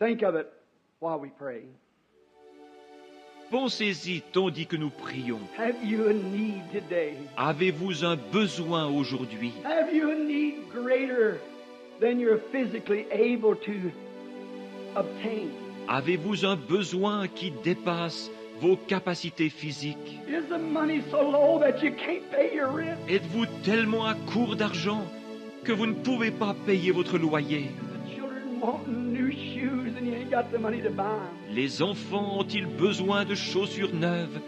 Think of it while we pray. Pensez-y tandis que nous prions. Have you a need today? Avez-vous un besoin aujourd'hui? Have you a need greater than you're physically able to obtain? Avez-vous un besoin qui dépasse vos capacités physiques? Is the money so low that you can't pay your rent? Êtes-vous tellement à court d'argent que vous ne pouvez pas payer votre loyer? The children want new shoes and you ain't got the money to buy them. Les enfants ont-ils besoin de chaussures neuves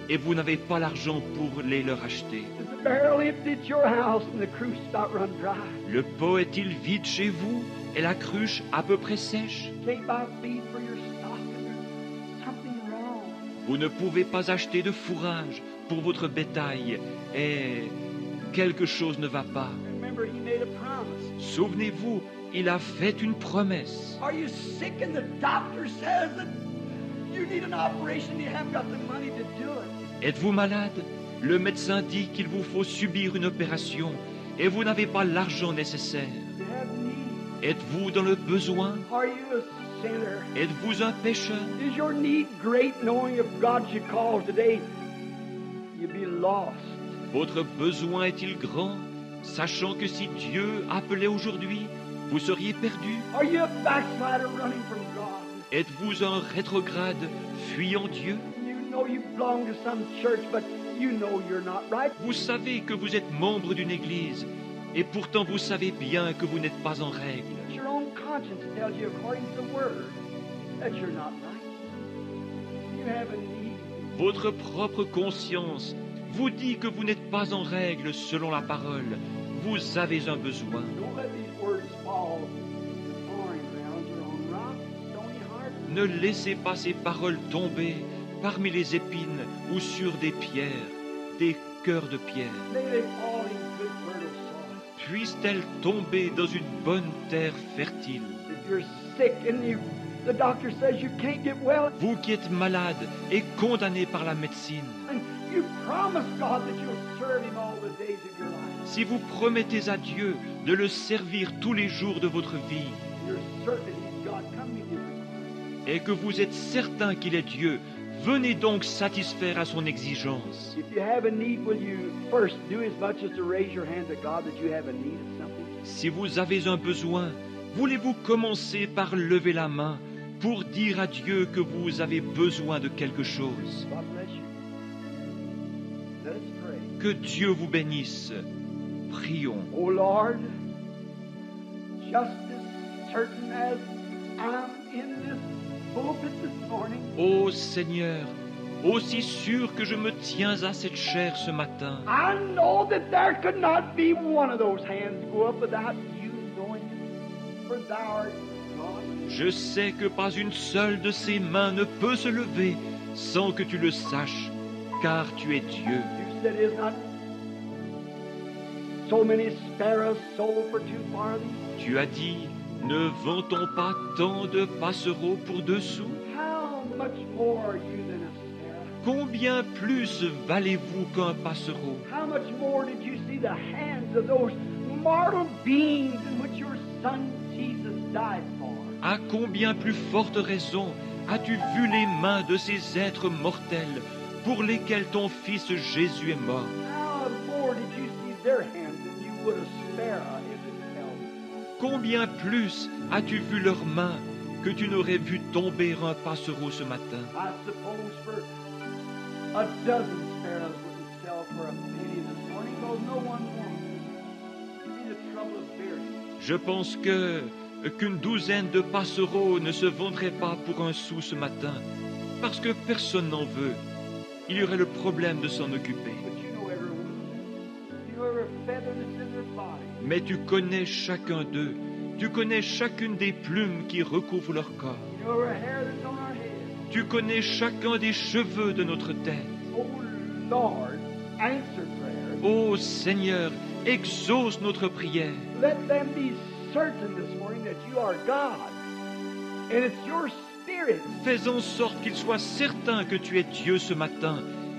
et vous n'avez pas l'argent pour les leur acheter? Is the barrel empty at your house and the cruise about run dry? Le pot est-il vide chez vous et la cruche à peu près sèche? Can't buy feed for your stock and there's something wrong. Vous ne pouvez pas acheter de fourrage pour votre bétail et quelque chose ne va pas. Remember, he made a promise. Souvenez-vous, il a fait une promesse. Are you sick and the doctor says that you need an operation, you haven't got the money to do it? Êtes-vous malade? Le médecin dit qu'il vous faut subir une opération et vous n'avez pas l'argent nécessaire. You have need. Êtes-vous dans le besoin? Are you a sinner? Êtes-vous un pécheur? Is your need great knowing if God should call today, you'd be lost? Votre besoin est-il grand, sachant que si Dieu appelait aujourd'hui, vous seriez perdu? Are you a backslider running from God? Êtes-vous un rétrograde fuyant Dieu? You know you belong to some church, but you know you're not right. Vous savez que vous êtes membre d'une église, et pourtant vous savez bien que vous n'êtes pas en règle. Your own conscience tells you according to the word that you're not right. You have a need. Votre propre conscience vous dit que vous n'êtes pas en règle selon la parole. Vous avez un besoin. Don't let these words fall to foreign grounds or on rocks, stony hearts. Ne laissez pas ces paroles tomber parmi les épines ou sur des pierres, des cœurs de pierre. May they fall in good fertile soil. Puissent-elles tomber dans une bonne terre fertile? If you're sick and the doctor says you can't get well, Vous qui êtes malade et condamné par la médecine, and you promise God that you'll serve Him all the days of your life. si vous promettez à Dieu de le servir tous les jours de votre vie, You're certain He's God. Come meet His request. et que vous êtes certain qu'il est Dieu, venez donc satisfaire à son exigence. If you have a need, will you first do as much as to raise your hand to God that you have a need of something? Si vous avez un besoin, voulez-vous commencer par lever la main pour dire à Dieu que vous avez besoin de quelque chose? God bless you. Let us pray. Que Dieu vous bénisse. Prions. Oh Lord, just as certain as I'm in this pulpit this morning, Ô Seigneur, aussi sûr que je me tiens à cette chair ce matin, I know that there could not be one of those hands go up without you knowing it, for thou art God. je sais que pas une seule de ces mains ne peut se lever sans que tu le saches, car tu es Dieu. You said, is not so many sparrows sold for 2 farthings? Tu as dit, ne vend-on pas tant de passereaux pour 2 sous? How much more are you than a sparrow? Combien plus valez-vous qu'un passereau? How much more did you see the hands of those mortal beings in which your Son Jesus died for? À combien plus forte raison as-tu vu les mains de ces êtres mortels pour lesquels ton Fils Jésus est mort? How more did you see their hands than you would a sparrow if it fell? Combien plus as-tu vu leurs mains que tu n'aurais vu tomber un passereau ce matin? I suppose for a dozen sparrows wouldn't sell for a penny this morning, though no one wants it. You need the trouble of bearing. Je pense qu'une douzaine de passereaux ne se vendraient pas pour 1 sou ce matin, parce que personne n'en veut. Il y aurait le problème de s'en occuper. But you know everyone. You know every feather that's in their body. Mais tu connais chacun d'eux, tu connais chacune des plumes qui recouvrent leur corps. You know every hair that's on our head. Tu connais chacun des cheveux de notre tête. Oh Lord, answer prayer. Ô Seigneur, exauce notre prière. Let them be certain this morning that you are God. And it's your Spirit. Fais en sorte qu'ils soient certains que tu es Dieu ce matin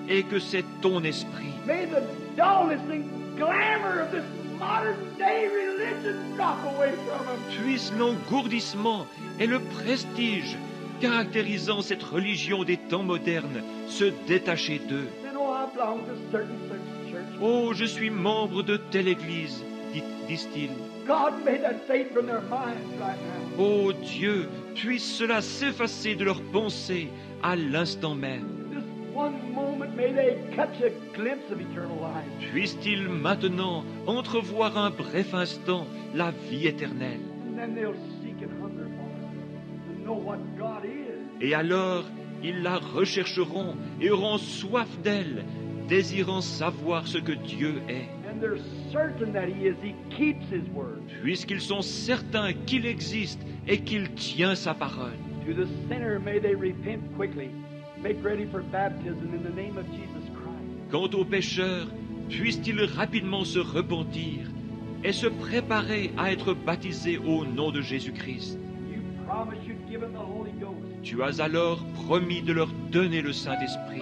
et que c'est ton esprit. May the dullness and glamour of this modern day religion drop away from them. Puisse l'engourdissement et le prestige caractérisant cette religion des temps modernes se détacher d'eux. Then, oh, I belong to certain such church. Oh, je suis membre de telle église, disent-ils. God, may that fade from their minds right now. Oh Dieu, puisse cela s'effacer de leurs pensées à l'instant même. This one moment, may they catch a glimpse of eternal life. Puisse-t-il maintenant entrevoir un bref instant la vie éternelle. And then they'll seek and hunger for it, to know what God is. Et alors, ils la rechercheront et auront soif d'elle, désirant savoir ce que Dieu est. And they're certain that He keeps His word. Puisqu'ils sont certains qu'il existe et qu'il tient sa parole. To the sinner, may they repent quickly, make ready for baptism in the name of Jesus Christ. Quant aux pécheurs, puissent-ils rapidement se repentir et se préparer à être baptisés au nom de Jésus-Christ. You promised you'd give them the Holy Ghost. Tu as alors promis de leur donner le Saint-Esprit.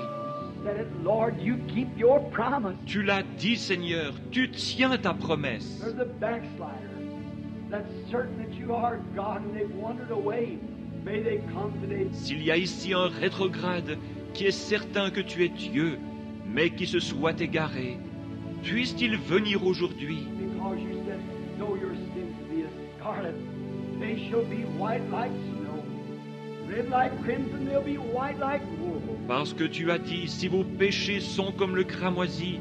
Said it, Lord, you keep your promise. Tu l'as dit, Seigneur, tu tiens ta promesse. There's a backslider that's certain that you are God and they've wandered away. May they come today. S'il y a ici un rétrograde qui est certain que tu es Dieu, mais qui se soit égaré, puisse-t-il venir aujourd'hui, Because you said, though your sins be as scarlet, they shall be white like snow. Red like crimson, they'll be white like wool. parce que tu as dit, si vos péchés sont comme le cramoisi,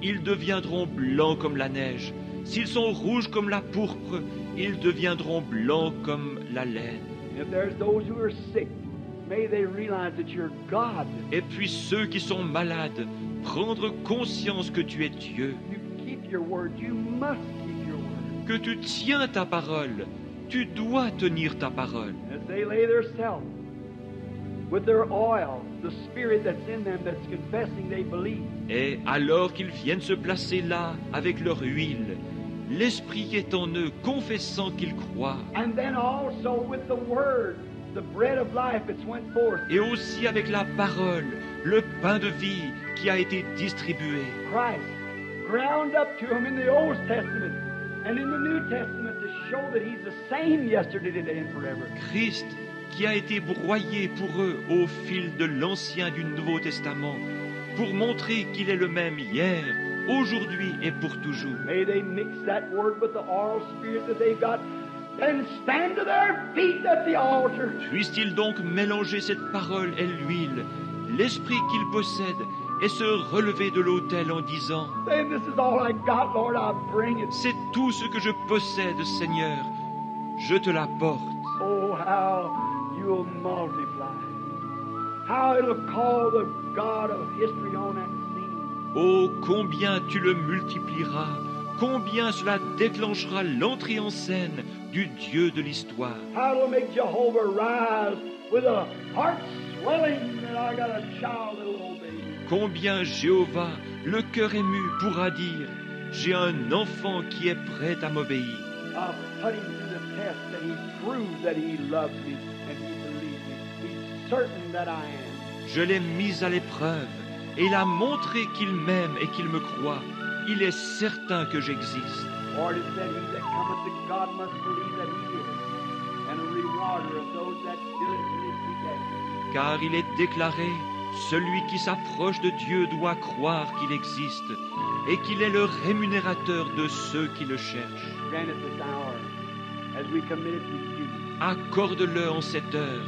ils deviendront blancs comme la neige. S'ils sont rouges comme la pourpre, ils deviendront blancs comme la laine. If there's those who are sick, may they realize that you're God. Et puis ceux qui sont malades, prendre conscience que tu es Dieu, You keep your word. You must keep your word. que tu tiens ta parole, tu dois tenir ta parole. As they lay their self with their oil, the spirit that's in them that's confessing they believe. Et alors qu'ils viennent se placer là avec leur huile, l'Esprit est en eux, confessant qu'ils croient. And then also with the word, the bread of life that's went forth. Et aussi avec la parole, le pain de vie qui a été distribué. Christ ground up to them in the Old Testament and in the New Testament to show that He's the same yesterday, today, and forever. Christ qui a été broyé pour eux au fil de l'Ancien et du Nouveau Testament, pour montrer qu'il est le même hier, aujourd'hui et pour toujours. May they mix that word with the oral spirit that they've got and stand to their feet at the altar. Puisse-t-il donc mélanger cette parole et l'huile, l'esprit qu'ils possèdent, et se relever de l'autel en disant, Saying, this is all I got, Lord, I'll bring it. c'est tout ce que je possède, Seigneur, je te l'apporte. Oh, how you'll multiply. How it'll call the God of history on that scene. Oh, combien tu le multiplieras, combien cela déclenchera l'entrée en scène du Dieu de l'histoire. How it'll make Jehovah rise with a heart swelling that I got a child that'll obey you. Combien Jéhovah, le cœur ému, pourra dire, j'ai un enfant qui est prêt à m'obéir. I've put him to the test and he proves that he loves me and he believes me. He's certain that I am. Je l'ai mis à l'épreuve, et il a montré qu'il m'aime et qu'il me croit. Il est certain que j'existe. For it is said, he that cometh to God must believe that he is, and a rewarder of those that diligently seek after him. Car il est déclaré, celui qui s'approche de Dieu doit croire qu'il existe, et qu'il est le rémunérateur de ceux qui le cherchent. Grant it this hour as we commit it to you. Accorde-le en cette heure,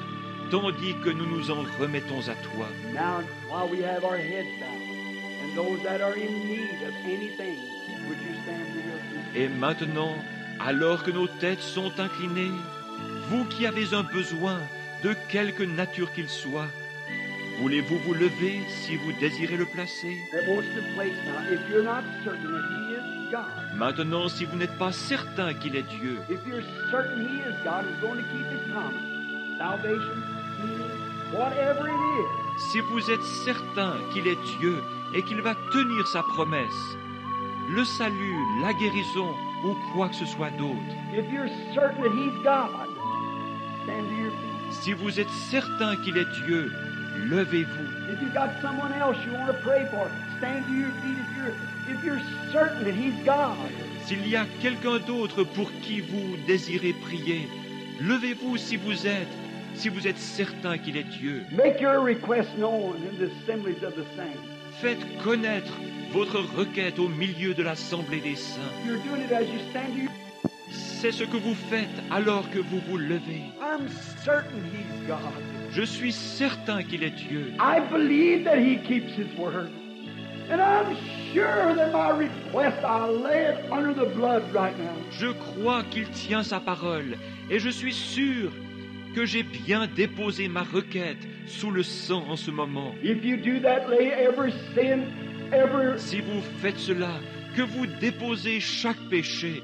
tandis que nous nous en remettons à toi. Now, while we have our heads bowed, and those that are in need of anything, would you stand to your feet? Et maintenant, alors que nos têtes sont inclinées, vous qui avez un besoin de quelque nature qu'il soit, voulez-vous vous lever si vous désirez le placer? That wants to place now. If you're not certain that he is God, Maintenant, si vous n'êtes pas certain qu'il est Dieu, if you're certain he is God, is going to keep his promise, salvation, healing, whatever it is, si vous êtes certain qu'il est Dieu et qu'il va tenir sa promesse, le salut, la guérison ou quoi que ce soit d'autre, if you're certain that he's God, stand to your feet. si vous êtes certain qu'il est Dieu, levez-vous. If you've got someone else you want to pray for, stand to your feet. If you're certain that he's God, S'il y a quelqu'un d'autre pour qui vous désirez prier, levez-vous si vous êtes certain qu'il est Dieu. Make your request known in the assemblies of the saints. Faites connaître votre requête au milieu de l'assemblée des saints. You're doing it as you stand to your... C'est ce que vous faites alors que vous vous levez. I'm certain He's God. Je suis certain qu'il est Dieu. I believe that He keeps His word. And I'm sure that my request, I'll lay it under the blood right now. Je crois qu'il tient sa parole et je suis sûr que j'ai bien déposé ma requête sous le sang en ce moment. If you do that, lay every sin, every... Si vous faites cela, que vous déposez chaque péché,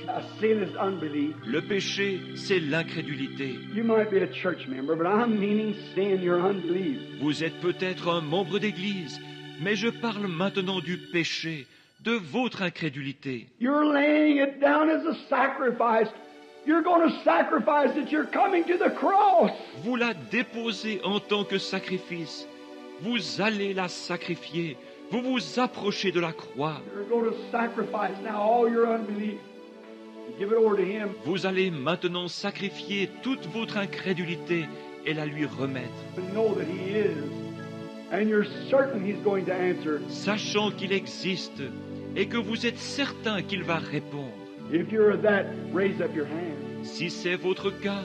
A sin is unbelief. Le péché, c'est l'incrédulité. You might be a church member, but I'm meaning sin, your unbelief. Vous êtes peut-être un membre d'église, mais je parle maintenant du péché, de votre incrédulité. You're laying it down as a sacrifice. You're going to sacrifice it. You're coming to the cross. Vous la déposez en tant que sacrifice. Vous allez la sacrifier. Vous vous approchez de la croix. You're going to sacrifice now all your unbelief. Give it over to Him. Vous allez maintenant sacrifier toute votre incrédulité et la lui remettre. And know that He is. And you're certain He's going to answer. Sachant qu'il existe et que vous êtes certain qu'il va répondre. If you're that, raise up your hand. Si c'est votre cas,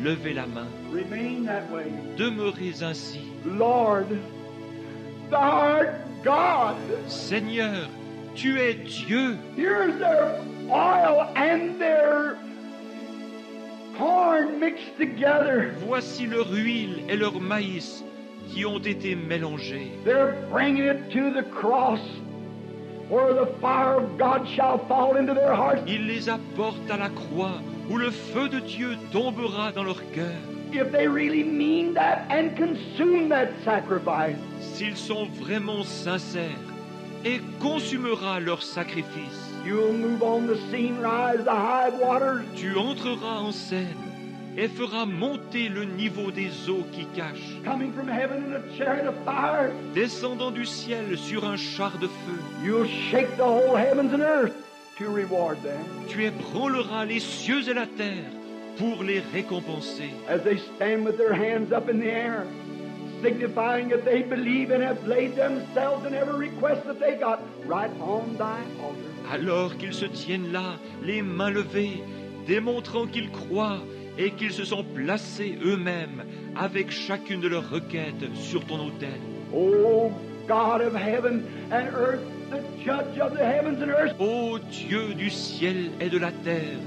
levez la main. Remain that way. Demeurez ainsi. Lord, Thou art God. Seigneur, tu es Dieu. Here's their oil and their corn mixed together. Voici leur huile et leur maïs qui ont été mélangés. They're bringing it to the cross where the fire of God shall fall into their hearts. Ils les apportent à la croix où le feu de Dieu tombera dans leur cœur. If they really mean that and consume that sacrifice. S'ils sont vraiment sincères, et consumera leur sacrifice. You'll move on the scene, rise the high waters. Tu entreras en scène et feras monter le niveau des eaux qui cachent, Coming from heaven in a chariot of fire. descendant du ciel sur un char de feu. You'll shake the whole heavens and earth to reward them. Tu ébranleras les cieux et la terre pour les récompenser. As they stand with their hands up in the air, signifying that they believe and have laid themselves in every request that they got right on thy altar. Alors qu'ils se tiennent là, les mains levées, démontrant qu'ils croient et qu'ils se sont placés eux-mêmes avec chacune de leurs requêtes sur ton autel. O God of heaven and earth, the judge of the heavens and earth, Ô Dieu du ciel et de la terre,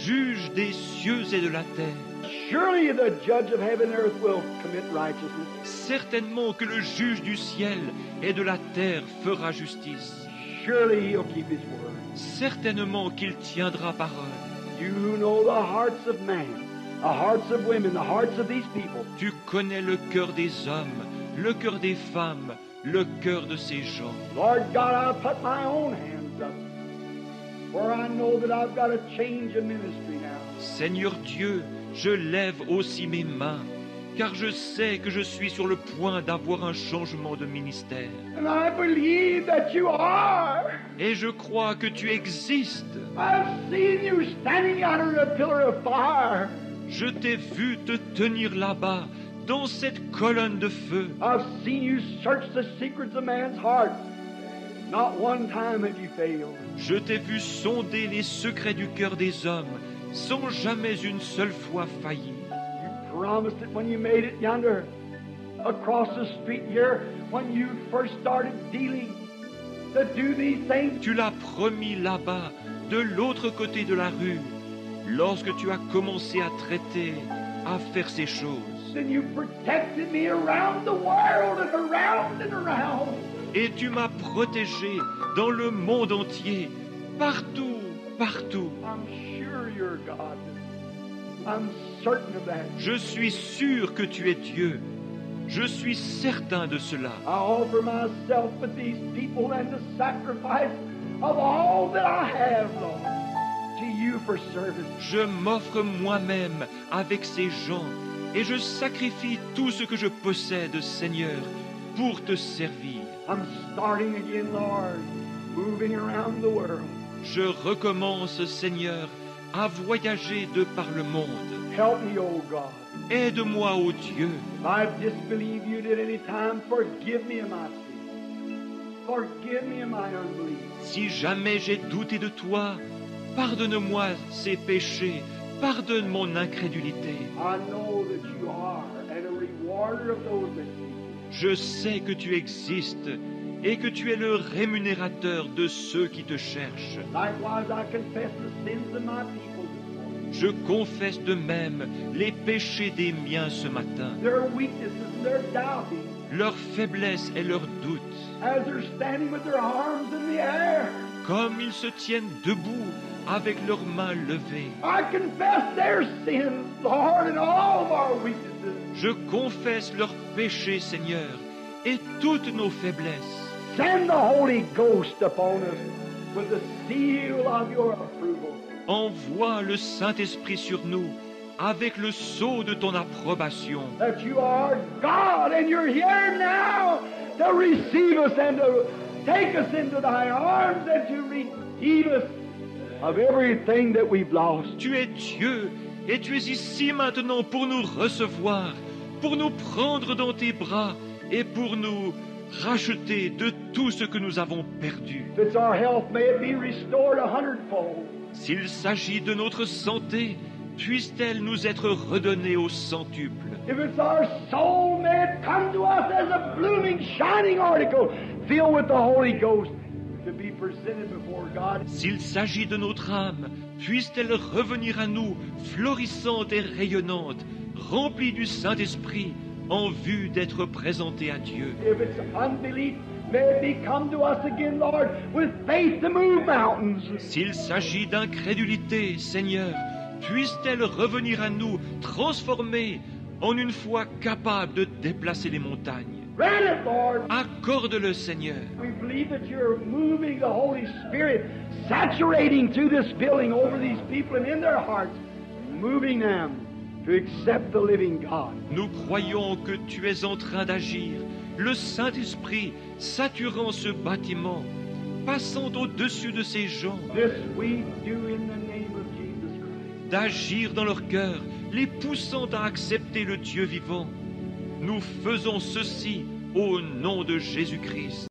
juge des cieux et de la terre, surely the judge of heaven and earth will commit righteousness. certainement que le juge du ciel et de la terre fera justice. Surely he'll keep his word. Certainement qu'il tiendra parole. You know the hearts of man, the hearts of women, the hearts of these people. Tu connais le cœur des hommes, le cœur des femmes, le cœur de ces gens. Lord God, I put my own hands up, for I know that I've got to change a ministry now. Seigneur Dieu, je lève aussi mes mains, car je sais que je suis sur le point d'avoir un changement de ministère. And I believe that you are. Et je crois que tu existes. I've seen you standing under a pillar of fire. Je t'ai vu te tenir là-bas, dans cette colonne de feu. I've seen you search the secrets of man's heart. Not one time have you failed. Je t'ai vu sonder les secrets du cœur des hommes, sans jamais une seule fois faillir. You promised it when you made it yonder, across the street here, when you first started dealing, to do these things. Tu l'as promis là-bas, de l'autre côté de la rue, lorsque tu as commencé à traiter, à faire ces choses. Then you protected me around the world and around and around. Et tu m'as protégé dans le monde entier, partout, partout. I'm sure you're God. I'm certain of that. Je suis sûr que tu es Dieu. Je suis certain de cela. I offer myself with these people and the sacrifice of all that I have, Lord, to you for service. Je m'offre moi-même avec ces gens et je sacrifie tout ce que je possède, Seigneur, pour te servir. I'm starting again, Lord, moving around the world. Je recommence, Seigneur, à voyager de par le monde. Help me, O God. Aide-moi, ô Dieu. If I've disbelieved you at any time, forgive me of my sin. Forgive me of my unbelief. Si jamais j'ai douté de toi, pardonne-moi ces péchés, pardonne mon incrédulité. I know that you are and a rewarder of those that seek you. Je sais que tu existes et que tu es le rémunérateur de ceux qui te cherchent. Likewise, I confess the sins of my people this morning. Je confesse de même les péchés des miens ce matin, Their weaknesses and their doubting leur faiblesse et leurs doutes, as they're standing with their arms in the air. comme ils se tiennent debout avec leurs mains levées. I confess their sins, Lord, and all of our weaknesses. Je confesse leurs péchés, Seigneur, et toutes nos faiblesses. Send the Holy Ghost upon us with the seal of your approval. Envoie le Saint-Esprit sur nous avec le sceau de ton approbation. That you are God and you're here now to receive us and to take us into thy arms and to redeem us of everything that we've lost. Tu es Dieu et tu es ici maintenant pour nous recevoir, pour nous prendre dans tes bras et pour nous racheter de tout ce que nous avons perdu. If it's our health, may it be restored 100-fold. S'il s'agit de notre santé, puisse-t-elle nous être redonnée au centuple. If it's our soul, may it come to us as a blooming, shining article filled with the Holy Ghost to be presented before God. S'il s'agit de notre âme, puisse-t-elle revenir à nous, florissante et rayonnante, remplie du Saint-Esprit, en vue d'être présentée à Dieu. If it's unbelief, may it be come to us again, Lord, with faith to move mountains. S'il s'agit d'incrédulité, Seigneur, puisse-t-elle revenir à nous, transformée, en une foi capable de déplacer les montagnes. Grant it, Lord. Accorde-le, Seigneur. We believe that you're moving the Holy Spirit, saturating through this building over these people and in their hearts, moving them to accept the living God. Nous croyons que tu es en train d'agir, le Saint-Esprit saturant ce bâtiment, passant au-dessus de ces gens, This we do in the name of Jesus Christ. d'agir dans leur cœur, les poussant à accepter le Dieu vivant. Nous faisons ceci au nom de Jésus-Christ.